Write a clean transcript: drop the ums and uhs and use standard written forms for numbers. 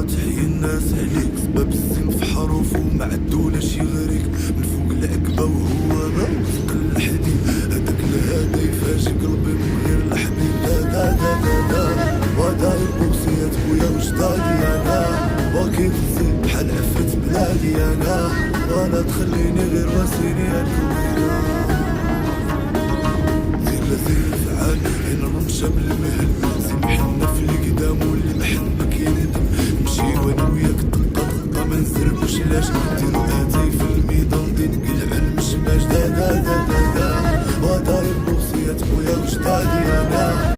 تحيي الناس عليك، سبب السن في حروف وما عدولاش يغريك، من فوق العقبة وهو فوق الحديد، هداك الهذا يفاجئ قلبي من غير الحبيب. لا وداير بوصيات بويا وجدادي انا، باقي تزيد بحال عفت بلادي انا، ولا تخليني غير واسيني الكوينة. زير فعال هنا نمشى بالمهل، سمحنا في القدام واللي محنك يندم، نمشي وانا وياك دقة دقة ما نزربوش لاش نديرو